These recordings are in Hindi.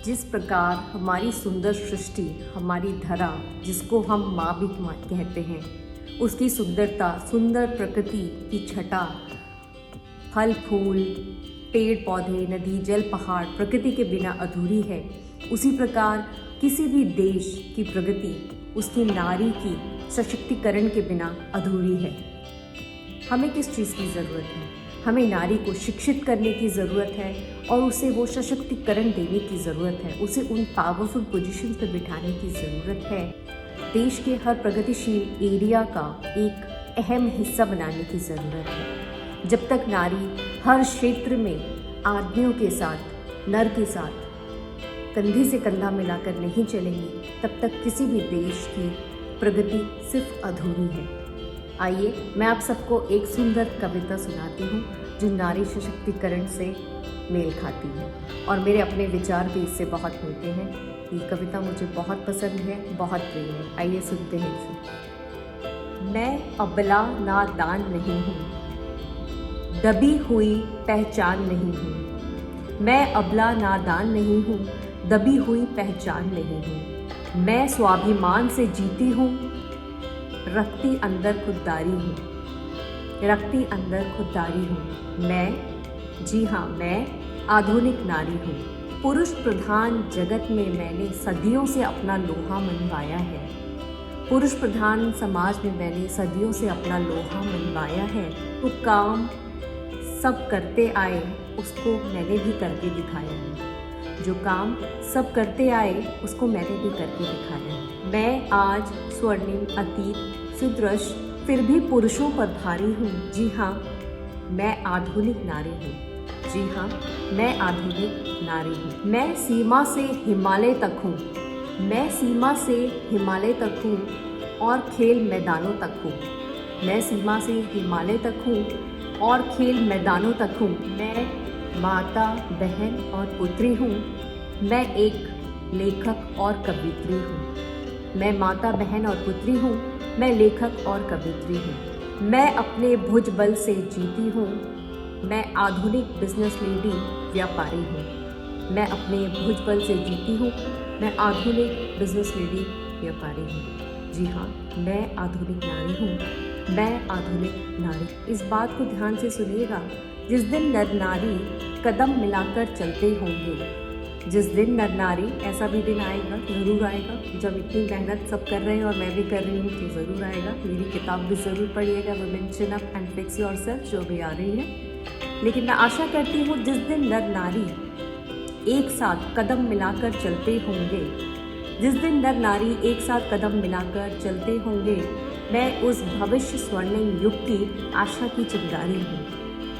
जिस प्रकार हमारी सुंदर सृष्टि, हमारी धरा, जिसको हम माँ भी कहते हैं, उसकी सुंदरता, सुंदर प्रकृति की छटा, फल फूल, पेड़ पौधे, नदी, जल, पहाड़ प्रकृति के बिना अधूरी है। उसी प्रकार किसी भी देश की प्रगति उसकी नारी की सशक्तिकरण के बिना अधूरी है। हमें किस चीज़ की ज़रूरत है? हमें नारी को शिक्षित करने की ज़रूरत है और उसे वो सशक्तिकरण देने की ज़रूरत है, उसे उन पावरफुल पोजीशंस पर बिठाने की ज़रूरत है। देश के हर प्रगतिशील एरिया का एक अहम हिस्सा बनाने की ज़रूरत है। जब तक नारी हर क्षेत्र में आदमियों के साथ, नर के साथ कंधे से कंधा मिलाकर नहीं चलेंगी, तब तक किसी भी देश की प्रगति सिर्फ अधूरी है। आइए मैं आप सबको एक सुंदर कविता सुनाती हूँ जो नारी सशक्तिकरण से मेल खाती है और मेरे अपने विचार भी इससे बहुत मिलते हैं। ये कविता मुझे बहुत पसंद है, बहुत प्रिय है। आइए सुनते हैं इसे। मैं अबला नादान नहीं हूँ, दबी हुई पहचान नहीं हूँ। मैं अबला नादान नहीं हूँ, दबी हुई पहचान नहीं हूँ। मैं स्वाभिमान से जीती हूँ, रखती अंदर खुददारी हूँ, रखती अंदर खुददारी हूँ। मैं, जी हाँ, मैं आधुनिक नारी हूँ। पुरुष प्रधान जगत में मैंने सदियों से अपना लोहा मनवाया है। पुरुष प्रधान समाज में मैंने सदियों से अपना लोहा मनवाया है। तो काम सब करते आए उसको मैंने भी करके दिखाया है। जो काम सब करते आए उसको मैंने भी करके दिखाया है। मैं आज स्वर्णिम अतीत सुदृश फिर भी पुरुषों पर भारी हूँ। जी हाँ, मैं आधुनिक नारी हूँ। जी हाँ, मैं आधुनिक नारी हूँ। मैं सीमा से हिमालय तक हूँ, मैं सीमा से हिमालय तक हूँ और खेल मैदानों तक हूँ। मैं सीमा से हिमालय तक हूँ और खेल मैदानों तक हूँ। मैं माता, बहन और पुत्री हूँ। मैं एक लेखक और कवियत्री हूँ। मैं माता, बहन और पुत्री हूँ। मैं लेखक और कवियत्री हूँ। मैं अपने भुजबल से जीती हूँ। मैं आधुनिक बिजनेस लेडी व्यापारी हूँ। मैं अपने भुजबल से जीती हूँ। मैं आधुनिक बिजनेस लेडी व्यापारी हूँ। जी हाँ, मैं आधुनिक नारी हूँ। मैं आधुनिक नारी। इस बात को ध्यान से सुनिएगा। जिस दिन नर नारी कदम मिलाकर चलते होंगे, जिस दिन नर नारी, ऐसा भी दिन आएगा, ज़रूर आएगा, जब इतनी मेहनत सब कर रहे हैं और मैं भी कर रही हूँ, तो ज़रूर आएगा। मेरी किताब भी ज़रूर पढ़िएगा, women chin up and fix yourself, जो भी आ रही है। लेकिन मैं आशा करती हूँ जिस दिन नर नारी एक साथ कदम मिलाकर चलते होंगे, जिस दिन नर नारी एक साथ कदम मिलाकर चलते होंगे, मैं उस भविष्य स्वर्णिम युग की आशा की चिंगारी हूँ।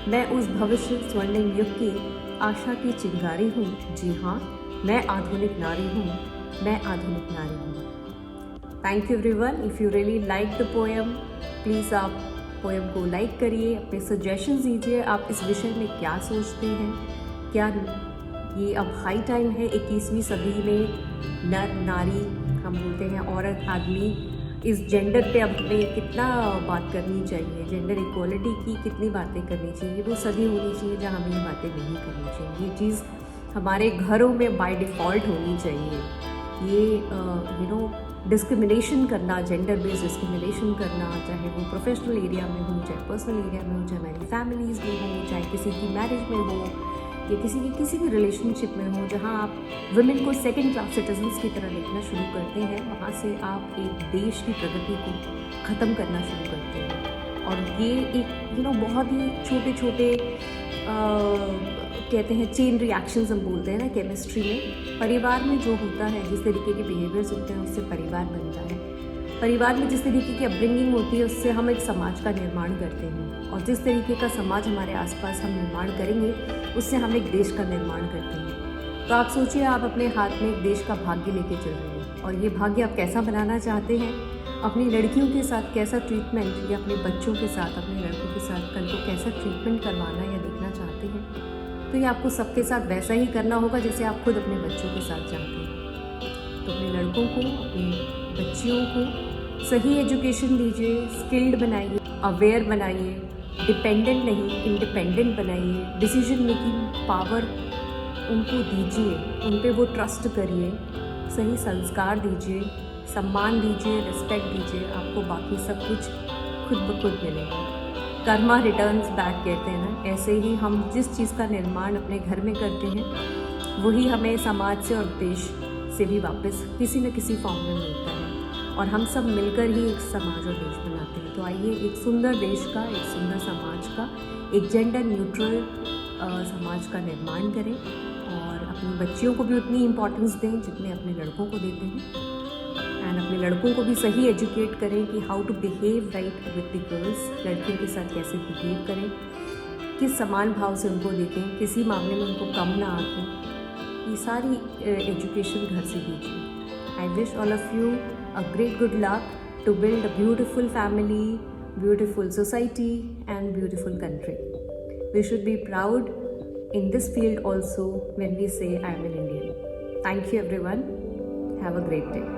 मैं उस भविष्य स्वर्णिम युग की आशा की चिंगारी हूँ। जी हाँ, मैं आधुनिक नारी हूँ। मैं आधुनिक नारी हूँ। Thank you everyone. If you really like the poem, please आप पोएम को लाइक करिए, अपने सजेशंस दीजिए। आप इस विषय में क्या सोचते हैं? क्या ये अब हाई टाइम है 21वीं सदी में नर नारी, हम बोलते हैं औरत आदमी, इस जेंडर पे अब हमें कितना बात करनी चाहिए, जेंडर इक्वलिटी की कितनी बातें करनी चाहिए? वो सदी होनी चाहिए जहाँ हमें ये बातें नहीं करनी चाहिए। ये चीज़ हमारे घरों में बाय डिफ़ॉल्ट होनी चाहिए। ये डिस्क्रिमिनेशन करना, जेंडर बेस्ड डिस्क्रिमिनेशन करना, चाहे वो प्रोफेशनल एरिया में हो, चाहे पर्सनल एरिया में हो, चाहे हमारी फैमिलीज़ में हो, चाहे किसी की मैरिज में हो या किसी भी रिलेशनशिप में हो, जहाँ आप वुमेन को सेकंड क्लास सिटीजन्स की तरह देखना शुरू करते हैं, वहाँ से आप एक देश की प्रगति को ख़त्म करना शुरू करते हैं। और ये एक बहुत ही छोटे छोटे कहते हैं चेन रिएक्शंस हम बोलते हैं ना केमिस्ट्री में। परिवार में जो होता है, जिस तरीके के बिहेवियर्स होते हैं, उससे परिवार बनता है। परिवार में जिस तरीके की अपब्रिंगिंग होती है, उससे हम एक समाज का निर्माण करते हैं, और जिस तरीके का समाज हमारे आसपास हम निर्माण करेंगे, उससे हम एक देश का निर्माण करते हैं। तो आप सोचिए, आप अपने हाथ में एक देश का भाग्य लेके चल रहे हैं, और ये भाग्य आप कैसा बनाना चाहते हैं? अपनी लड़कियों के साथ कैसा ट्रीटमेंट, या अपने बच्चों के साथ, अपने लड़कों के साथ कल को कैसा ट्रीटमेंट करवाना या देखना चाहते हैं? तो ये आपको सबके साथ वैसा ही करना होगा जैसे आप खुद अपने बच्चों के साथ चाहते हैं। तो अपने लड़कों को, अपनी बच्चियों को सही एजुकेशन दीजिए, स्किल्ड बनाइए, अवेयर बनाइए, डिपेंडेंट नहीं इंडिपेंडेंट बनाइए, डिसीजन मेकिंग पावर उनको दीजिए, उन पे वो ट्रस्ट करिए, सही संस्कार दीजिए, सम्मान दीजिए, रिस्पेक्ट दीजिए, आपको बाकी सब कुछ खुद ब खुद मिलेगा। कर्मा रिटर्न्स बैक कहते हैं ना, ऐसे ही हम जिस चीज़ का निर्माण अपने घर में करते हैं वही हमें समाज से और देश से भी वापस किसी न किसी फॉर्म में मिलता है, और हम सब मिलकर ही एक समाज और देश बनाते हैं। तो आइए एक सुंदर देश का, एक सुंदर समाज का, एक जेंडर न्यूट्रल समाज का निर्माण करें, और अपनी बच्चियों को भी उतनी इम्पोर्टेंस दें जितने अपने लड़कों को देते हैं, एंड अपने लड़कों को भी सही एजुकेट करें कि how to behave right with the girls, लड़कियों के साथ कैसे बिहेव करें, किस समान भाव से उनको देखें, किसी मामले में उनको कम ना आके, ये सारी एजुकेशन घर से दीजिए। I wish all of you a great good luck to build a beautiful family, beautiful society and beautiful country. We should be proud in this field also when we say I am an Indian. Thank you everyone. Have a great day.